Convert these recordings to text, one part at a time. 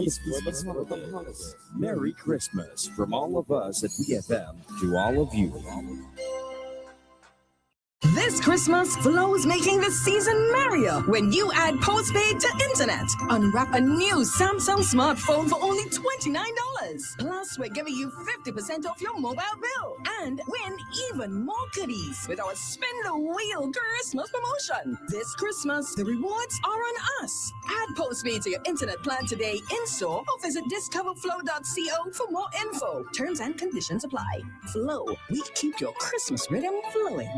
This is Merry Christmas from all of us at WEFM to all of you. This Christmas, Flo's making the season merrier when you add postpaid to internet. Unwrap a new Samsung smartphone for only $29. Plus, we're giving you 50% off your mobile bill. And win even more goodies with our Spin the Wheel Christmas promotion. This Christmas, the rewards are on us. Add postpaid to your internet plan today in-store or visit discoverflow.co for more info. Terms and conditions apply. Flo, we keep your Christmas rhythm flowing.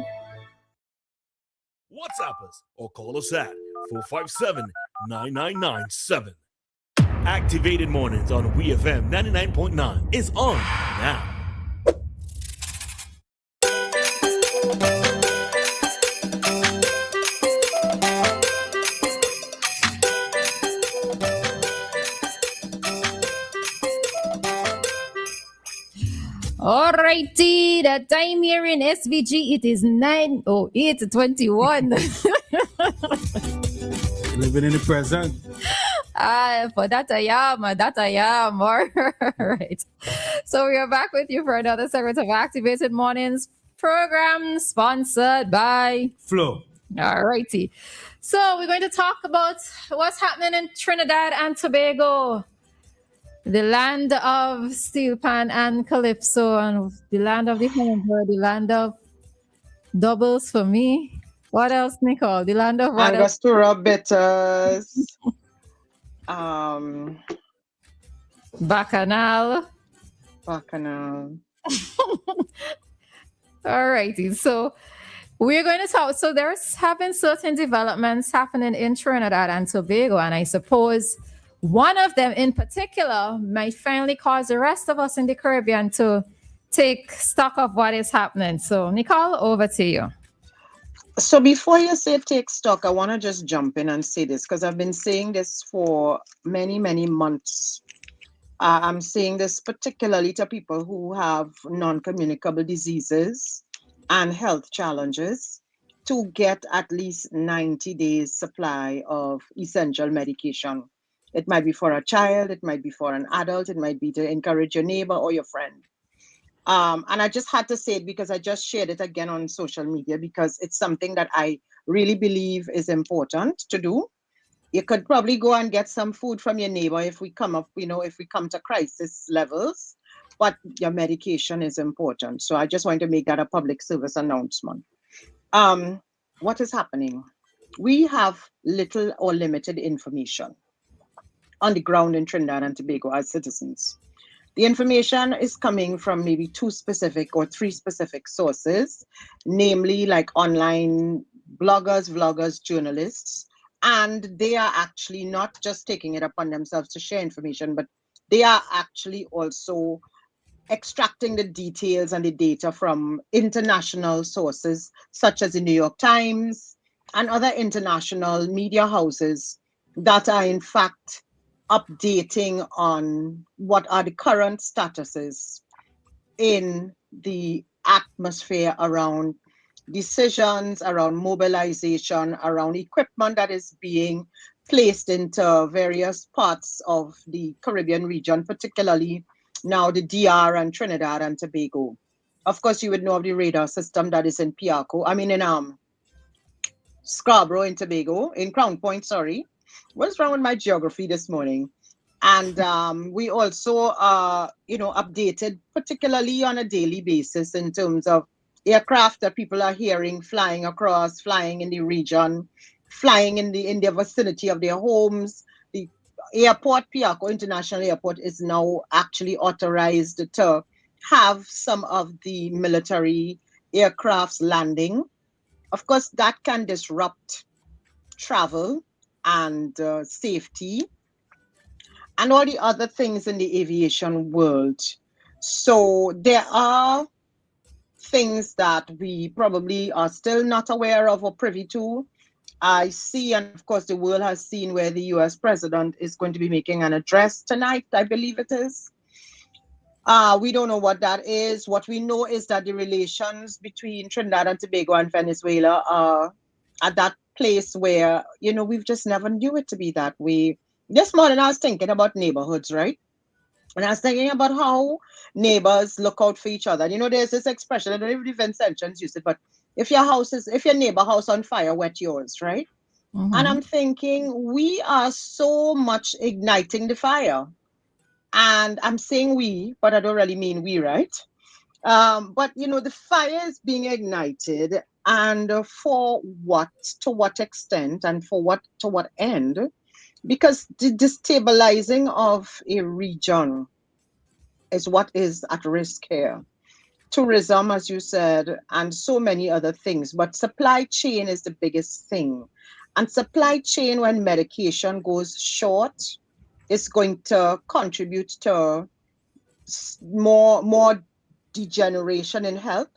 WhatsApp us or call us at 457-9997. Activated Mornings on WEFM 99.9 is on now. Alrighty, the time here in SVG, it is 9:08:21. Living in the present. For that I am. All right. So we are back with you for another segment of Activated Mornings program sponsored by Flo. Alrighty. So we're going to talk about what's happening in Trinidad and Tobago. The land of steel pan and calypso, and the land of the hummingbird, the land of doubles for me. What else, Nicole? The land of what Angostura bitters. Bacchanal. All righty. So we're going to talk. So there's having certain developments happening in Trinidad and Tobago, and I suppose one of them in particular might finally cause the rest of us in the Caribbean to take stock of what is happening. So, Nicole, over to you. So before you say take stock, I want to just jump in and say this because I've been saying this for many, many months. I'm saying this particularly to people who have non-communicable diseases and health challenges to get at least 90 days supply of essential medication. It might be for a child, it might be for an adult, it might be to encourage your neighbor or your friend. And I just had to say it because I just shared it again on social media because it's something that I really believe is important to do. You could probably go and get some food from your neighbor if we come to crisis levels, but your medication is important. So I just want to make that a public service announcement. What is happening? We have little or limited information on the ground in Trinidad and Tobago as citizens. The information is coming from maybe 2 specific or 3 specific sources, namely like online bloggers, vloggers, journalists, and they are actually not just taking it upon themselves to share information, but they are actually also extracting the details and the data from international sources such as the New York Times and other international media houses that are in fact updating on what are the current statuses in the atmosphere around decisions, around mobilization, around equipment that is being placed into various parts of the Caribbean region, particularly now the DR and Trinidad and Tobago. Of course, you would know of the radar system that is in Scarborough in Tobago, in Crown Point, sorry. What's wrong with my geography this morning? And we also updated particularly on a daily basis in terms of aircraft that people are hearing flying across, flying in the region, flying in the vicinity of their homes. The airport, Piarco International Airport, is now actually authorized to have some of the military aircrafts landing. Of course, that can disrupt travel and safety and all the other things in the aviation world. So there are things that we probably are still not aware of or privy to. I see, and of course the world has seen, where the US president is going to be making an address tonight, I believe it is. We don't know what that is. What we know is that the relations between Trinidad and Tobago and Venezuela are at that place where, we've just never knew it to be that way. This morning I was thinking about neighborhoods, right? And I was thinking about how neighbors look out for each other. You know, there's this expression, I don't even know if Vincent use it, but if your neighbor house on fire, wet yours, right? And I'm thinking we are so much igniting the fire. And I'm saying we, but I don't really mean we, right? But you know, the fire is being ignited, and for what, to what extent, and for what, to what end? Because the destabilizing of a region is what is at risk here. Tourism, as you said, and so many other things, but supply chain is the biggest thing. And supply chain, when medication goes short, is going to contribute to more degeneration in health.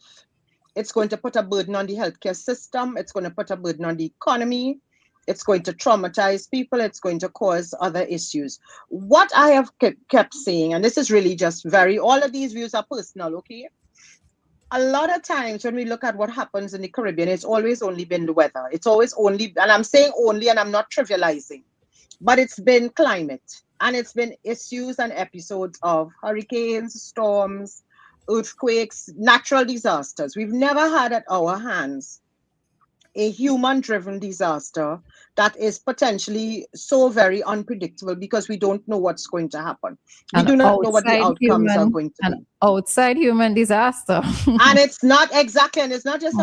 It's going to put a burden on the healthcare system. It's going to put a burden on the economy. It's going to traumatize people. It's going to cause other issues. What I have kept saying, and this is really just all of these views are personal, okay? A lot of times when we look at what happens in the Caribbean, it's always only been the weather. It's always only, and I'm saying only, and I'm not trivializing, but it's been climate, and it's been issues and episodes of hurricanes, storms, earthquakes, natural disasters. We've never had at our hands a human-driven disaster that is potentially so very unpredictable because we don't know what's going to happen. We do not know what the outcomes are going to be. Outside human disaster. And it's not exactly, and it's not just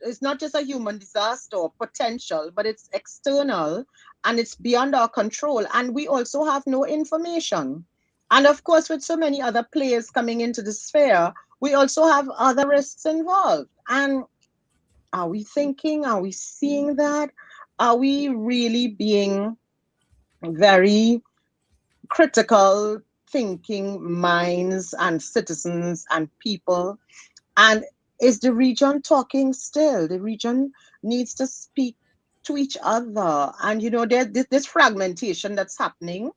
it's not just a human disaster or potential, but it's external and it's beyond our control. And we also have no information. And of course, with so many other players coming into the sphere, we also have other risks involved. And are we thinking? Are we seeing that? Are we really being very critical thinking minds and citizens and people? And is the region talking still? The region needs to speak to each other. And you know, there's this fragmentation that's happening.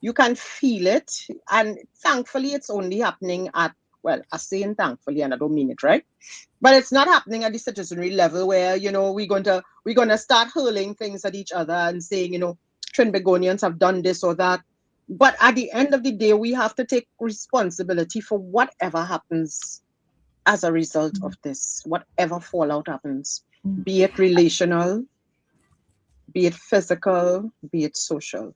You can feel it. And thankfully, it's only happening at, well, I'm saying thankfully, and I don't mean it, right? But it's not happening at the citizenry level where, you know, we're gonna start hurling things at each other and saying, you know, Trinbagonians have done this or that. But at the end of the day, we have to take responsibility for whatever happens as a result of this, whatever fallout happens, be it relational, be it physical, be it social.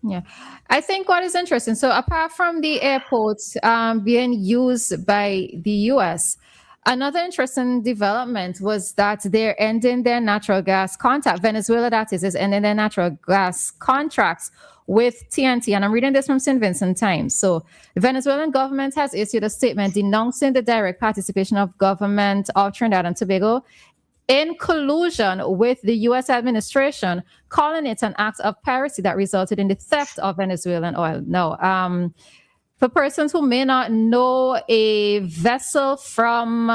Yeah, I think what is interesting, so apart from the airports being used by the US, another interesting development was that they're ending their natural gas contract. Venezuela, that is ending their natural gas contracts with TnT. And I'm reading this from St. Vincent Times. So the Venezuelan government has issued a statement denouncing the direct participation of government of Trinidad and Tobago in collusion with the U.S. administration, calling it an act of piracy that resulted in the theft of Venezuelan oil. No, for persons who may not know, a vessel from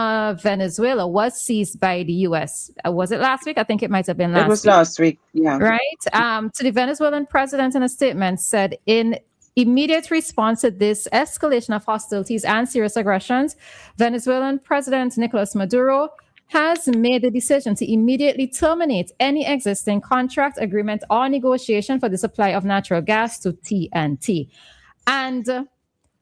Venezuela was seized by the U.S. Was it last week? I think it might have been last week. It was last week, yeah. Right? So the Venezuelan president in a statement said, in immediate response to this escalation of hostilities and serious aggressions, Venezuelan President Nicolas Maduro has made the decision to immediately terminate any existing contract, agreement, or negotiation for the supply of natural gas to TnT. And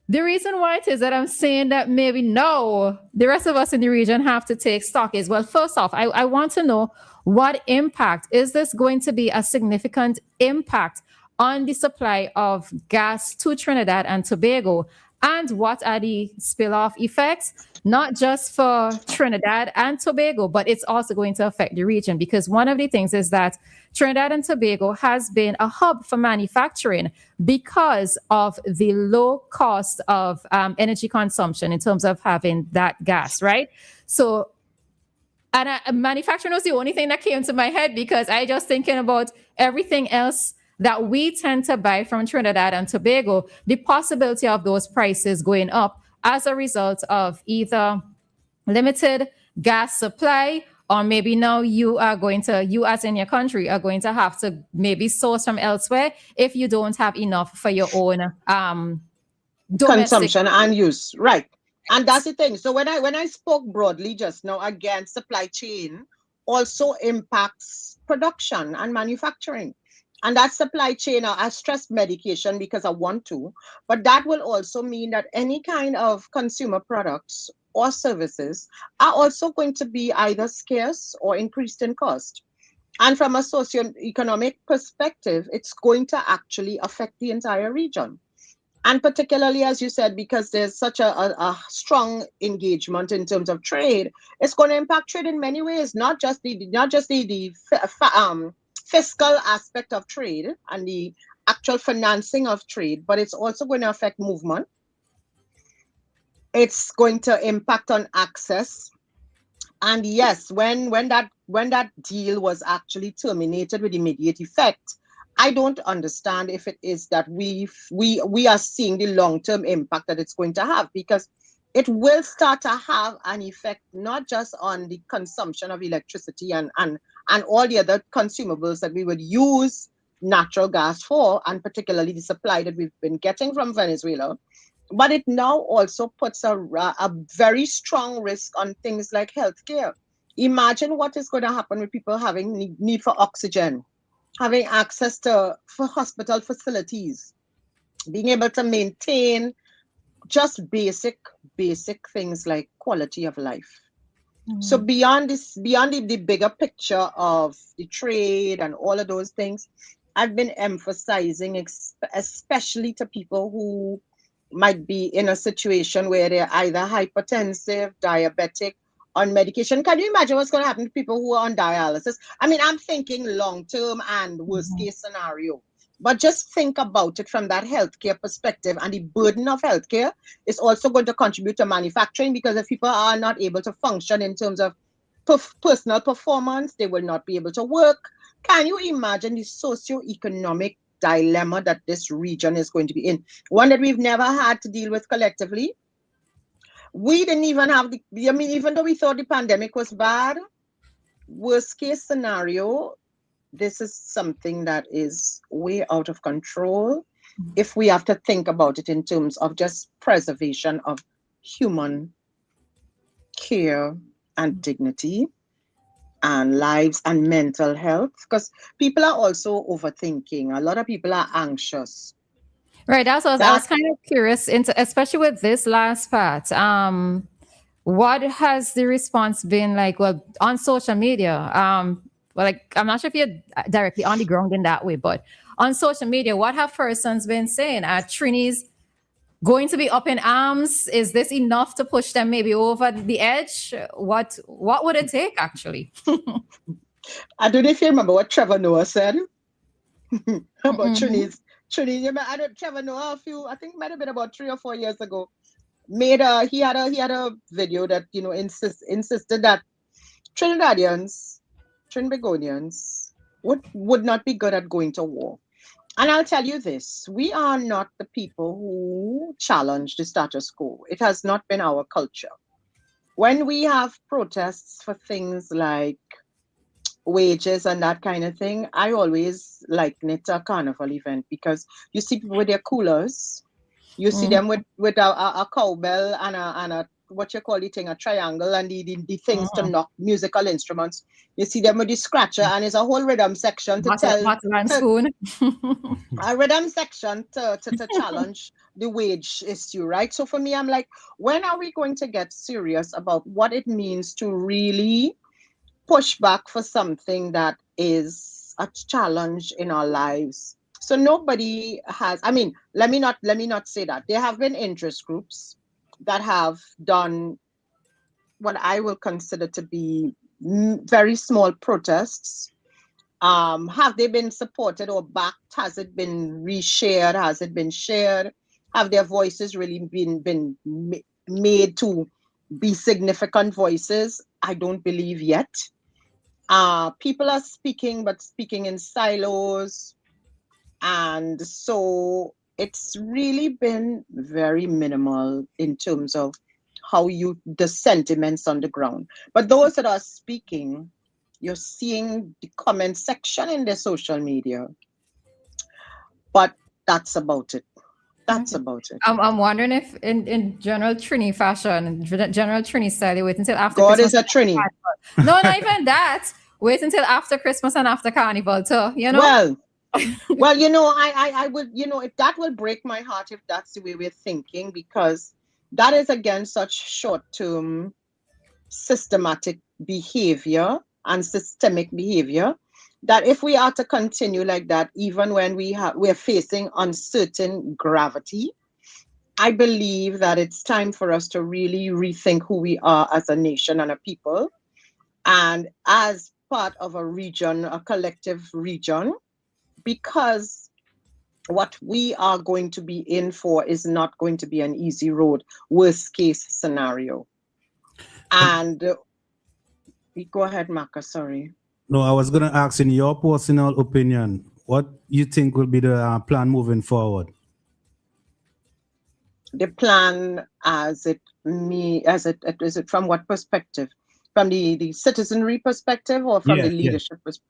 the reason why it is that I'm saying that maybe no, the rest of us in the region have to take stock is, well, first off, I want to know what impact. Is this going to be a significant impact on the supply of gas to Trinidad and Tobago? And what are the spill-off effects, not just for Trinidad and Tobago, but it's also going to affect the region? Because one of the things is that Trinidad and Tobago has been a hub for manufacturing because of the low cost of energy consumption in terms of having that gas, right? So, and manufacturing was the only thing that came to my head because I just thinking about everything else that we tend to buy from Trinidad and Tobago, the possibility of those prices going up as a result of either limited gas supply, or maybe now you as in your country are going to have to maybe source from elsewhere if you don't have enough for your own consumption and use, right? And that's the thing. So when I spoke broadly just now, again, supply chain also impacts production and manufacturing. And that supply chain, I stress medication because I want to, but that will also mean that any kind of consumer products or services are also going to be either scarce or increased in cost. And from a socioeconomic perspective, it's going to actually affect the entire region. And particularly, as you said, because there's such a strong engagement in terms of trade, it's going to impact trade in many ways, not just the fiscal aspect of trade and the actual financing of trade, but it's also going to affect movement. It's going to impact on access. And yes, when that deal was actually terminated with immediate effect, I don't understand if it is that we are seeing the long-term impact that it's going to have, because it will start to have an effect not just on the consumption of electricity and all the other consumables that we would use natural gas for, and particularly the supply that we've been getting from Venezuela, but it now also puts a very strong risk on things like healthcare. Imagine what is going to happen with people having need for oxygen, having access to for hospital facilities, being able to maintain just basic things like quality of life. So beyond the bigger picture of the trade and all of those things, I've been emphasizing, especially to people who might be in a situation where they're either hypertensive, diabetic, on medication. Can you imagine what's going to happen to people who are on dialysis? I mean, I'm thinking long-term and worst-case scenario. But just think about it from that healthcare perspective, and the burden of healthcare is also going to contribute to manufacturing, because if people are not able to function in terms of personal performance, they will not be able to work. Can you imagine the socio-economic dilemma that this region is going to be in? One that we've never had to deal with collectively. We didn't even have even though we thought the pandemic was bad, worst case scenario, this is something that is way out of control if we have to think about it in terms of just preservation of human care and dignity and lives and mental health, because people are also overthinking. A lot of people are anxious. Right. I was kind of curious into, especially with this last part. What has the response been like? Well, on social media, well, like, I'm not sure if you're directly on the ground in that way, but on social media, what have persons been saying? Are Trinis going to be up in arms? Is this enough to push them maybe over the edge? What would it take, actually? I don't know if you remember what Trevor Noah said about Trinis. Trevor Noah, I think it might have been about 3 or 4 years ago, he had a video that insisted that Trinidadians, Trinbagonians would not be good at going to war. And I'll tell you this, we are not the people who challenge the status quo. It has not been our culture. When we have protests for things like wages and that kind of thing, I always liken it to a carnival event, because you see people with their coolers, you see them with a cowbell and a what you call it, a triangle, and the things to knock musical instruments. You see them with the scratcher, and there's a whole rhythm section spoon. A rhythm section to challenge the wage issue, right? So for me, I'm like, when are we going to get serious about what it means to really push back for something that is a challenge in our lives? So nobody has, let me not say that. There have been interest groups that have done what I will consider to be very small protests. Have they been supported or backed? Has it been reshared? Has it been shared? Have their voices really been made to be significant voices? I don't believe yet. People are speaking, but speaking in silos. And so it's really been very minimal in terms of the sentiments on the ground. But those that are speaking, you're seeing the comment section in the social media. But that's about it. About it. I'm wondering if in general Trini fashion, general Trini style, wait until after God Christmas. is a Trini. No, not even that. Wait until after Christmas and after Carnival too, Well, Well, you know, I would, you know, if that will break my heart if that's the way we're thinking, because that is again such short-term systematic behavior and systemic behavior that if we are to continue like that, even when we're facing uncertain gravity, I believe that it's time for us to really rethink who we are as a nation and a people, and as part of a region, a collective region, because what we are going to be in for is not going to be an easy road, worst case scenario. And go ahead, Maka, sorry. No, I was going to ask, in your personal opinion, what you think will be the plan moving forward? The plan is it from what perspective? From the citizenry perspective or from the leadership perspective?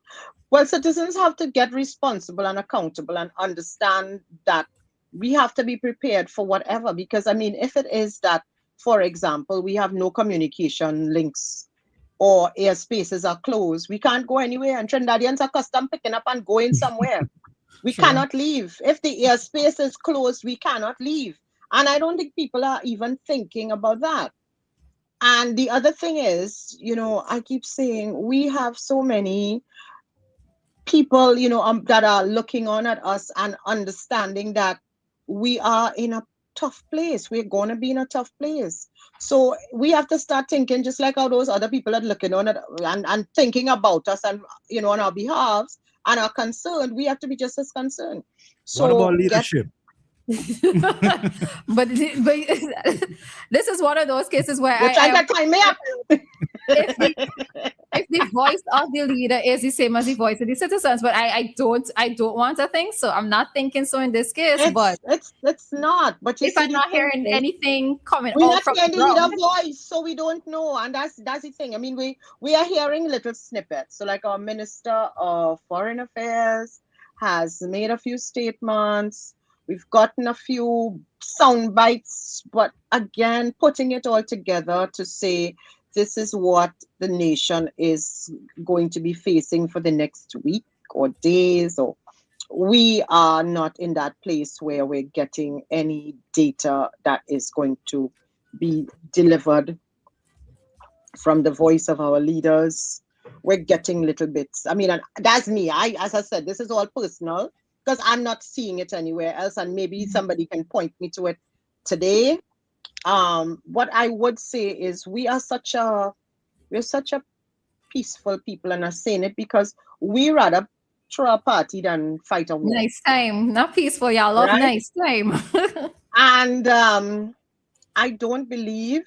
Well, citizens have to get responsible and accountable and understand that we have to be prepared for whatever. Because, I mean, if it is that, for example, we have no communication links or airspaces are closed, we can't go anywhere. And Trinidadians are accustomed picking up and going somewhere. We cannot leave. If the airspace is closed, we cannot leave. And I don't think people are even thinking about that. And the other thing is, you know, I keep saying we have so many people, you know, that are looking on at us and understanding that we are in a tough place. We're going to be in a tough place. So we have to start thinking just like how those other people are looking on at and thinking about us and, you know, on our behalves and are concerned. We have to be just as concerned. So what about leadership? but this is one of those cases where you're trying to time me up. if the voice of the leader is the same as the voice of the citizens, but I don't want to think so. I'm not thinking so in this case, but it's not. But if I'm not hearing anything coming we're out not from hearing the the leader ground, voice, so we don't know, and that's the thing. I mean, we are hearing little snippets. So, like our Minister of Foreign Affairs has made a few statements. We've gotten a few sound bites, but again, putting it all together to say this is what the nation is going to be facing for the next week or days, or we are not in that place where we're getting any data that is going to be delivered from the voice of our leaders. We're getting little bits. I mean, and that's me. As I said, this is all personal, because I'm not seeing it anywhere else, and maybe somebody can point me to it today. What I would say is we're such a peaceful people, and I'm saying it because we rather throw a party than fight a war. Nice time, not peaceful. Y'all love right? Nice time. And I don't believe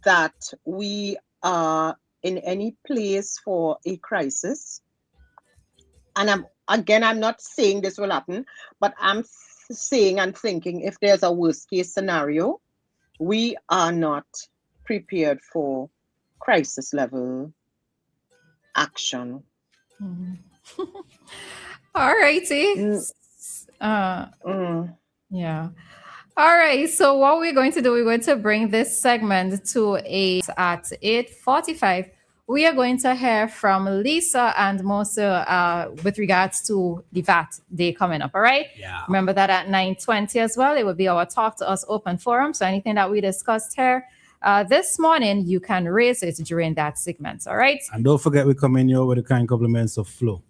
that we are in any place for a crisis. And I'm not saying this will happen, but I'm saying and thinking if there's a worst case scenario, we are not prepared for crisis level action. All righty. Yeah. All right. So what we're going to do, we're going to bring this segment to at 8:45. We are going to hear from Lisa and Mosa with regards to the VAT Day coming up. All right. Yeah. Remember that at 9:20 as well. It will be our Talk to Us open forum. So anything that we discussed here this morning, you can raise it during that segment. All right. And don't forget, we come in here with the kind compliments of Flo.